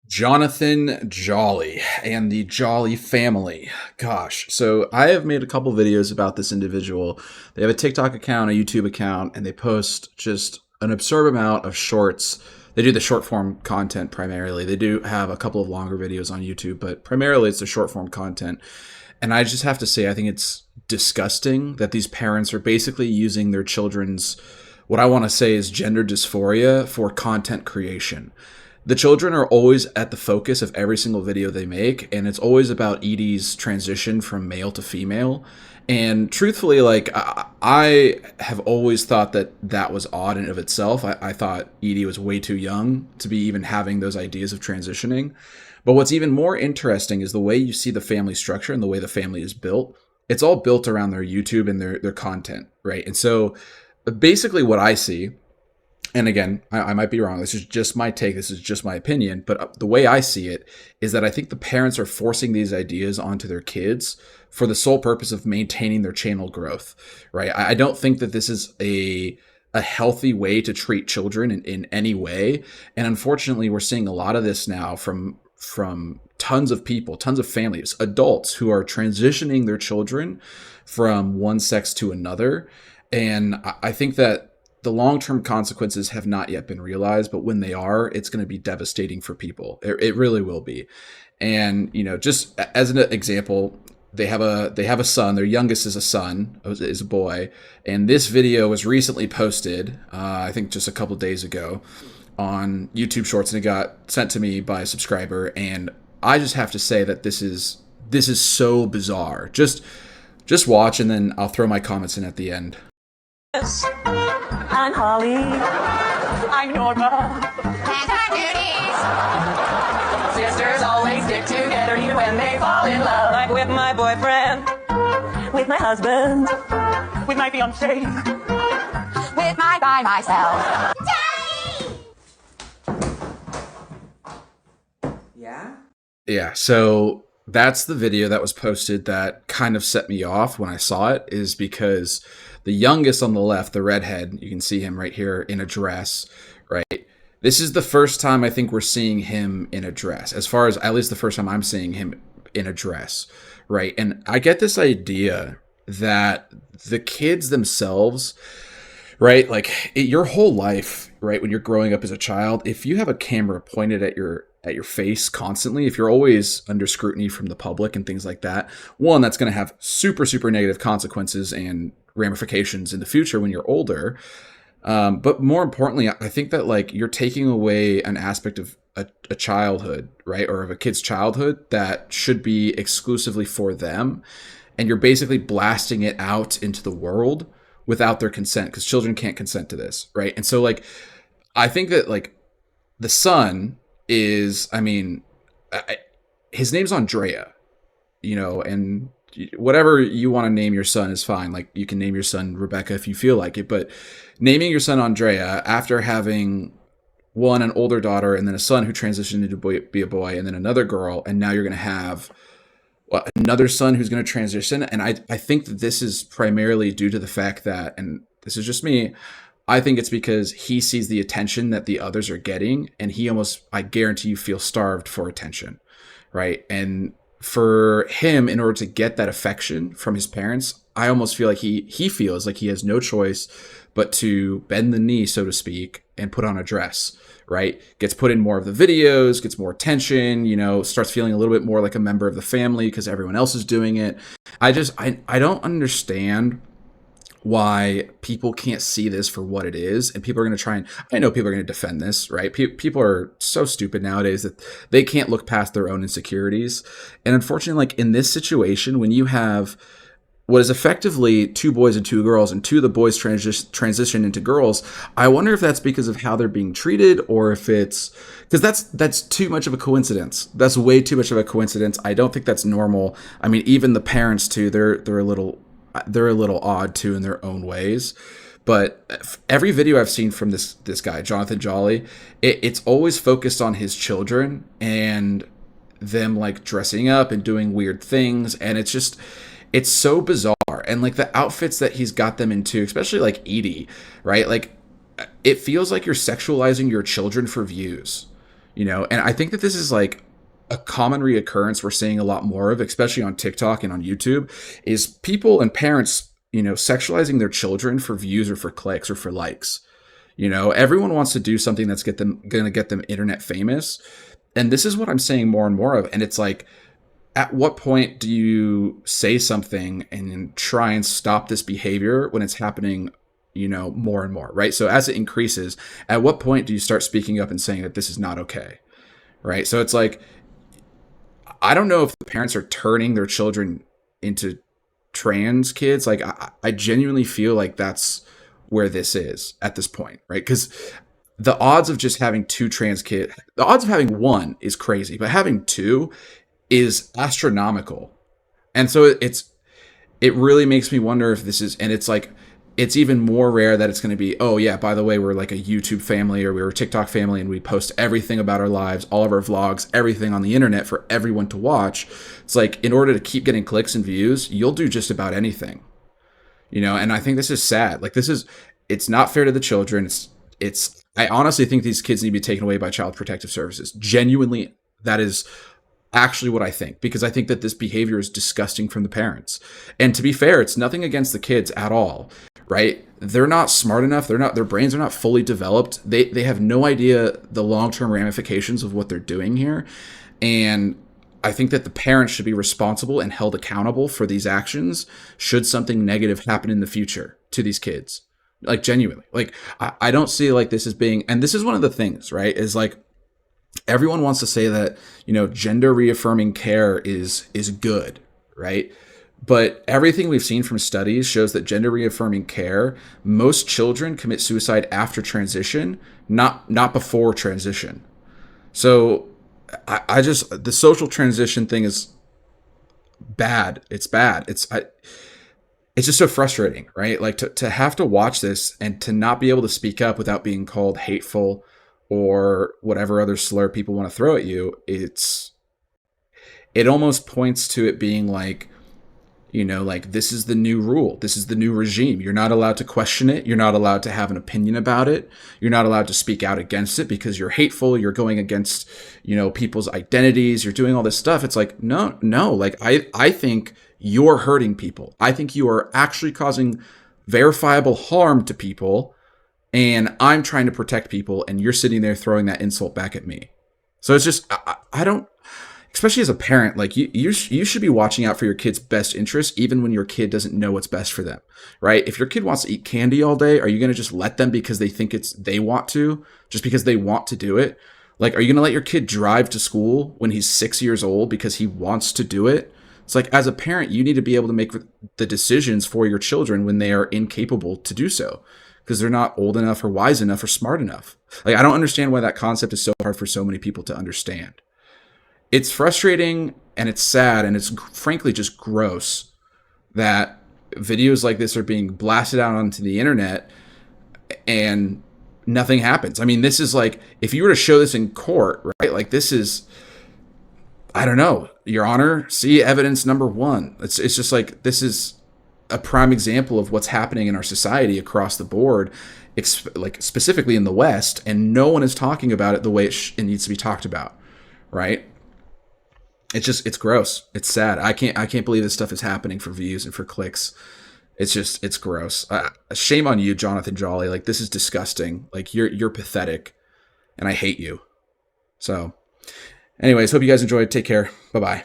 Jonathan Jolly and the Jolly family. Gosh, so I have made a couple videos about this individual. They have a TikTok account, a YouTube account, and they post just an absurd amount of shorts. They do the short form content primarily. They do have a couple of longer videos on YouTube, but primarily it's the short form content. And I just have to say, I think it's disgusting that these parents are basically using their children's, what I want to say is gender dysphoria for content creation. The children are always at the focus of every single video they make, and it's always about Edie's transition from male to female. And truthfully, like, I have always thought that that was odd in of itself. I thought Edie was way too young to be even having those ideas of transitioning. But what's even more interesting is the way you see the family structure and the way the family is built. It's all built around their YouTube and their content, right? And so basically what I see, and again, I might be wrong. This is just my take. This is just my opinion. But the way I see it is that I think the parents are forcing these ideas onto their kids for the sole purpose of maintaining their channel growth, right? I don't think that this is a healthy way to treat children in any way. And unfortunately, we're seeing a lot of this now from tons of people, tons of families, adults who are transitioning their children from one sex to another. And I think that the long-term consequences have not yet been realized, but when they are, it's going to be devastating for people. It really will be. And, you know, just as an example, they have a son. Their youngest is a son, is a boy. And this video was recently posted, I think just a couple of days ago, on YouTube Shorts, and it got sent to me by a subscriber. And I just have to say that this is so bizarre. Just watch, and then I'll throw my comments in at the end. I'm Holly. I'm Norma. And our duties. Sisters always stick together even when they fall in love. Like with my boyfriend, with my husband, with my fiance, with my by myself. Yeah? Yeah, so that's the video that was posted that kind of set me off when I saw it, is because the youngest on the left, the redhead, you can see him right here in a dress, right? This is the first time I think we're seeing him in a dress, as far as at least the first time I'm seeing him in a dress, right? And I get this idea that the kids themselves, right? Like your whole life, right? When you're growing up as a child, if you have a camera pointed at your face constantly, if you're always under scrutiny from the public and things like that, one, that's going to have super, super negative consequences and ramifications in the future when you're older. But more importantly, I think that like you're taking away an aspect of a childhood, right? Or of a kid's childhood that should be exclusively for them. And you're basically blasting it out into the world without their consent, because children can't consent to this, right? And so like, I think that like the son is, I mean, his name's Andrea, you know, and whatever you want to name your son is fine. Like you can name your son Rebecca if you feel like it, but naming your son Andrea after having one, an older daughter, and then a son who transitioned into be a boy, and then another girl, and now you're going to have another son who's going to transition. And I think that this is primarily due to the fact that, and this is just me, I think it's because he sees the attention that the others are getting, and he almost, I guarantee you, feels starved for attention, right? And for him, in order to get that affection from his parents, I almost feel like he feels like he has no choice but to bend the knee, so to speak, and put on a dress, right? Gets put in more of the videos, gets more attention, you know, starts feeling a little bit more like a member of the family because everyone else is doing it. I don't understand why people can't see this for what it is, and people are going to try and, I know people are going to defend this, right? People are so stupid nowadays that they can't look past their own insecurities. And unfortunately, like in this situation, when you have what is effectively two boys and two girls, and two of the boys transition into girls, I wonder if that's because of how they're being treated, or if it's because that's too much of a coincidence. That's way too much of a coincidence. I don't think that's normal. I mean, even the parents too, they're a little odd too in their own ways. But every video I've seen from this guy, Jonathan Jolly, it's always focused on his children and them like dressing up and doing weird things. And it's so bizarre. And like the outfits that he's got them into, especially like Edie, right? Like it feels like you're sexualizing your children for views. And I think that this is like a common reoccurrence we're seeing a lot more of, especially on TikTok and on YouTube, is people and parents, sexualizing their children for views or for clicks or for likes. Everyone wants to do something that's going to get them internet famous. And this is what I'm saying more and more of. And it's like, at what point do you say something and try and stop this behavior when it's happening, more and more, right? So as it increases, at what point do you start speaking up and saying that this is not okay, right? So it's like, I don't know if the parents are turning their children into trans kids. Like, I genuinely feel like that's where this is at this point, right? Because the odds of just having two trans kids, the odds of having one is crazy, but having two is astronomical. And so it really makes me wonder if this is, and it's like, it's even more rare that it's going to be, oh yeah, by the way, we're like a YouTube family or we're a TikTok family and we post everything about our lives, all of our vlogs, everything on the internet for everyone to watch. It's like, in order to keep getting clicks and views, you'll do just about anything, and I think this is sad. Like, it's not fair to the children. I honestly think these kids need to be taken away by Child Protective Services. Genuinely, that is actually what I think, because I think that this behavior is disgusting from the parents. And to be fair, it's nothing against the kids at all, right? They're not smart enough. Their brains are not fully developed. They have no idea the long-term ramifications of what they're doing here. And I think that the parents should be responsible and held accountable for these actions should something negative happen in the future to these kids. Like, genuinely. Like, I don't see like this as being, and this is one of the things, right, is like, everyone wants to say that, gender reaffirming care is good, right? But everything we've seen from studies shows that gender reaffirming care, most children commit suicide after transition, not before transition. So I just, the social transition thing is bad. It's bad. It's just so frustrating, right? Like, to have to watch this and to not be able to speak up without being called hateful or whatever other slur people want to throw at you. It almost points to it being like, like, this is the new rule. This is the new regime. You're not allowed to question it. You're not allowed to have an opinion about it. You're not allowed to speak out against it because you're hateful. You're going against, people's identities. You're doing all this stuff. It's like, no. Like, I think you're hurting people. I think you are actually causing verifiable harm to people. And I'm trying to protect people, and you're sitting there throwing that insult back at me. So it's just, I don't, especially as a parent, like, you should be watching out for your kid's best interests, even when your kid doesn't know what's best for them, right? If your kid wants to eat candy all day, are you going to just let them because they think they want to, just because they want to do it? Like, are you going to let your kid drive to school when he's 6 years old because he wants to do it? It's like, as a parent, you need to be able to make the decisions for your children when they are incapable to do so, because they're not old enough or wise enough or smart enough. Like, I don't understand why that concept is so hard for so many people to understand. It's frustrating and it's sad and it's frankly just gross that videos like this are being blasted out onto the internet and nothing happens. I mean, this is like, if you were to show this in court, right? Like, this is, I don't know, Your Honor, see evidence number one. It's just like, this is a prime example of what's happening in our society across the board, like specifically in the West, and no one is talking about it the way it needs to be talked about, right? It's gross. It's sad. I can't believe this stuff is happening for views and for clicks. It's gross. Shame on you, Jonathan Jolly. Like, this is disgusting. Like, you're pathetic, and I hate you. So, anyways, hope you guys enjoyed. Take care. Bye-bye.